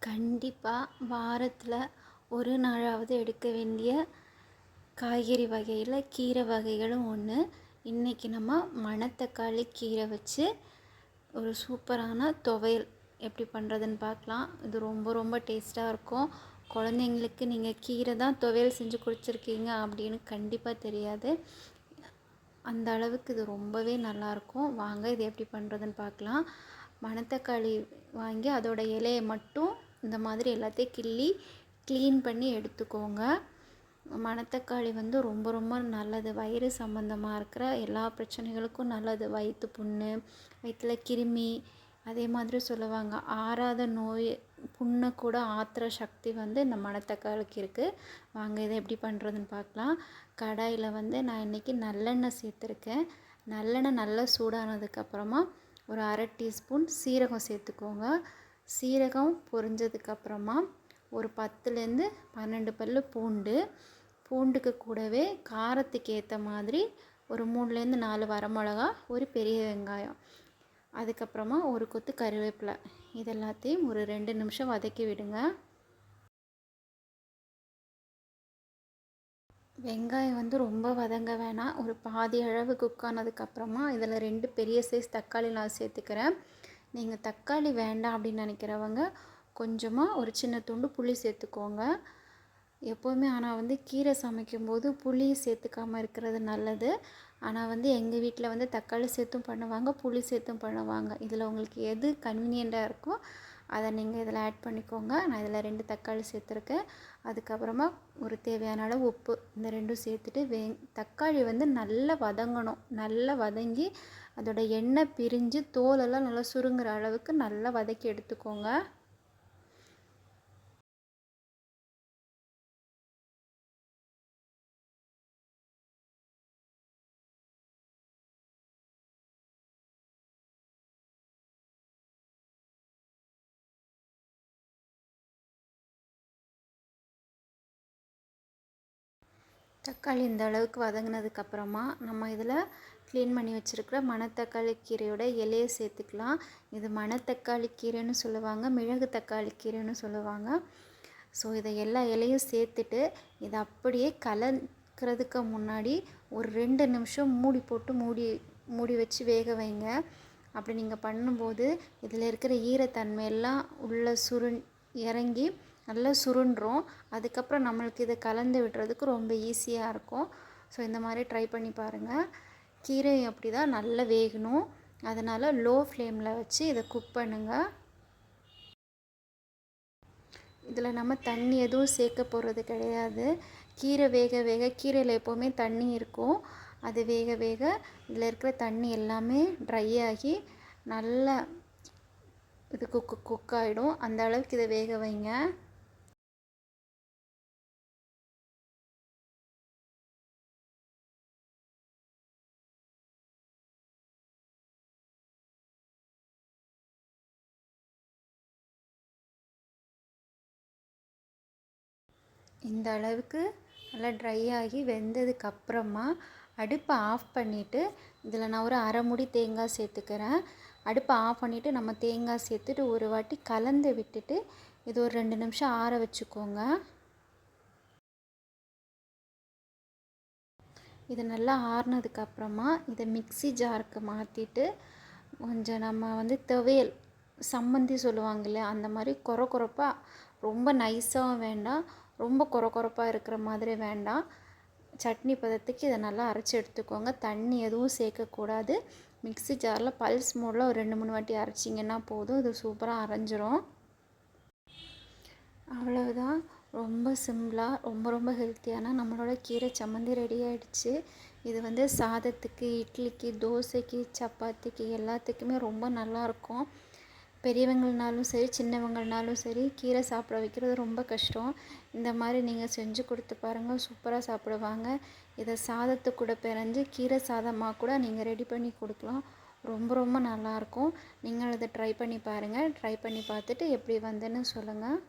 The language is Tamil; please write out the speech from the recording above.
கண்டிப்பாக வாரத்தில் ஒரு நாளாவது எடுக்க வேண்டிய காய்கறி வகையில் கீரை வகைகளும் ஒன்று. இன்றைக்கி நம்ம மணத்தக்காளி கீரை வச்சு ஒரு சூப்பரான துவையல் எப்படி பண்ணுறதுன்னு பார்க்கலாம். இது ரொம்ப ரொம்ப டேஸ்ட்டாக இருக்கும். குழந்தைங்களுக்கு நீங்கள் கீரை தான் துவையல் செஞ்சு குடிச்சிருக்கீங்க அப்படின்னு கண்டிப்பாக தெரியாது. அந்த அளவுக்கு இது ரொம்பவே நல்லாயிருக்கும். வாங்க இது எப்படி பண்ணுறதுன்னு பார்க்கலாம். மணத்தக்காளி வாங்கி அதோட இலையை மட்டும் இந்த மாதிரி எல்லாத்தையும் கிள்ளி க்ளீன் பண்ணி எடுத்துக்கோங்க. மணத்தக்காளி ரொம்ப ரொம்ப நல்லது. வயிறு சம்மந்தமாக இருக்கிற எல்லா பிரச்சனைகளுக்கும் நல்லது. வயிற்று புண்ணு, வயிற்றில் கிருமி, அதே மாதிரி சொல்லுவாங்க ஆறாத நோய் புண்ணை கூட ஆற்றுற சக்தி இந்த மணத்தக்காளிக்கு இருக்குது. வாங்க இதை எப்படி பண்ணுறதுன்னு பார்க்கலாம். கடாயில் நான் இன்றைக்கி நல்லெண்ணெய் சேர்த்துருக்கேன். நல்லெண்ணெய் நல்லா சூடானதுக்கப்புறமா ஒரு அரை டீஸ்பூன் சீரகம் சேர்த்துக்கோங்க. சீரகம் பொரிஞ்சதுக்கப்புறமா ஒரு 10லேருந்து 12 பல் பூண்டு, பூண்டுக்கு கூடவே காரத்துக்கு ஏற்ற மாதிரி ஒரு 3லேருந்து 4 வரமிளகா, ஒரு பெரிய வெங்காயம், அதுக்கப்புறமா ஒரு கொத்து கருவேப்பிலை, இதெல்லாத்தையும் ஒரு 2 நிமிஷம் வதக்கி விடுங்க. வெங்காயம் ரொம்ப வதங்க வேணாம். ஒரு பாதி அளவு குக் ஆனதுக்கப்புறமா இதில் 2 பெரிய சைஸ் தக்காளி நான் சேர்த்துக்கிறேன். நீங்கள் தக்காளி வேண்டாம் அப்படின்னு நினைக்கிறவங்க கொஞ்சமாக ஒரு சின்ன துண்டு புளி சேர்த்துக்கோங்க. எப்போவுமே ஆனால் கீரை சமைக்கும்போது புளி சேர்த்துக்காமல் இருக்கிறது நல்லது. ஆனால் எங்கள் வீட்டில் தக்காளி சேர்த்தும் பண்ணுவாங்க, புளி சேர்த்தும் பண்ணுவாங்க. இதில் உங்களுக்கு எது கன்வீனியண்ட்டாக இருக்கோ அதை நீங்கள் இதில் ஆட் பண்ணிக்கோங்க. நான் இதில் 2 தக்காளி சேர்த்துருக்கேன். அதுக்கப்புறமா ஒரு தேவையான அளவு உப்பு, இந்த 2ம் சேர்த்துட்டு தக்காளி நல்லா வதங்கணும். நல்லா வதங்கி அதோட எண்ணெய் பிரிஞ்சு தோலெல்லாம் நல்லா சுருங்குற அளவுக்கு நல்லா வதக்கி எடுத்துக்கோங்க. தக்காளி இந்த அளவுக்கு வதங்கினதுக்கப்புறமா நம்ம இதில் க்ளீன் பண்ணி வச்சுருக்கிற மணத்தக்காளி கீரையோட இலையை சேர்த்துக்கலாம். இது மணத்தக்காளி கீரைன்னு சொல்லுவாங்க, மிளகு தக்காளி கீரைன்னு சொல்லுவாங்க. ஸோ இதை எல்லா இலையும் சேர்த்துட்டு இதை அப்படியே கலக்கிறதுக்கு முன்னாடி ஒரு 2 நிமிஷம் மூடி வச்சு வேக வைங்க. அப்படி நீங்கள் பண்ணும்போது இதில் இருக்கிற ஈரத்தன்மையெல்லாம் உள்ள இறங்கி நல்லா சுருண்டுரும். அதுக்கப்புறம் நம்மளுக்கு இதை கலந்து விடுறதுக்கு ரொம்ப ஈஸியாக இருக்கும். ஸோ இந்த மாதிரி ட்ரை பண்ணி பாருங்கள். கீரை அப்படி தான் நல்லா வேகணும். அதனால் லோ ஃப்ளேமில் வச்சு இதை குக் பண்ணுங்கள். இதில் நம்ம தண்ணி எதுவும் சேர்க்க போகிறது கிடையாது. கீரை வேக வேக கீரையில் எப்போவுமே தண்ணி இருக்கும். அது வேக வேக இதில் இருக்கிற தண்ணி எல்லாமே ட்ரை ஆகி நல்லா இது குக் ஆகிடும். அந்த அளவுக்கு இதை வேக வைங்க. இந்த அளவுக்கு நல்லா ட்ரை ஆகி வெந்ததுக்கப்புறமா அடுப்பை ஆஃப் பண்ணிவிட்டு இதில் நான் ஒரு அரை மூடி தேங்காய் சேர்த்துக்கிறேன். அடுப்பை ஆஃப் பண்ணிவிட்டு நம்ம தேங்காய் சேர்த்துட்டு ஒரு வாட்டி கலந்து விட்டுட்டு இது ஒரு 2 நிமிஷம் ஆற வச்சுக்கோங்க. இது நல்லா ஆறுனதுக்கப்புறமா இதை மிக்ஸி ஜாருக்கு மாற்றிட்டு கொஞ்சம் நம்ம துவையல் சம்மந்தி சொல்லுவாங்கள்ல, அந்த மாதிரி கொரப்பாக, ரொம்ப நைஸாகவும் வேண்டாம், ரொம்ப கொரப்பாக இருக்கிற மாதிரி வேண்டாம். சட்னி பதத்துக்கு இதை நல்லா அரைச்சி எடுத்துக்கோங்க. தண்ணி எதுவும் சேர்க்கக்கூடாது. மிக்ஸி ஜாரில் பல்ஸ் மோடில் ஒரு 2-3 வாட்டி அரைச்சிங்கன்னா போதும். இது சூப்பராக அரைஞ்சிரும். அவ்வளவுதான். ரொம்ப சிம்பிளாக ரொம்ப ரொம்ப ஹெல்த்தியான நம்மளோட கீரை சம்மந்தி ரெடி ஆகிடுச்சு. இது சாதத்துக்கு, இட்லிக்கு, தோசைக்கு, சப்பாத்திக்கு எல்லாத்துக்குமே ரொம்ப நல்லாயிருக்கும். பெரியவங்கள்னாலும் சரி, சின்னவங்கள்னாலும் சரி, கீரை சாப்பிட வைக்கிறது ரொம்ப கஷ்டம். இந்த மாதிரி நீங்கள் செஞ்சு கொடுத்து பாருங்கள், சூப்பராக சாப்பிடுவாங்க. இதை சாதத்து கூட பிணைஞ்சு கீரை சாதமாக கூட நீங்கள் ரெடி பண்ணி கொடுக்கலாம். ரொம்ப ரொம்ப நல்லாயிருக்கும். நீங்கள் இதை ட்ரை பண்ணி பாருங்கள். ட்ரை பண்ணி பார்த்துட்டு எப்படி வந்துன்னு சொல்லுங்கள்.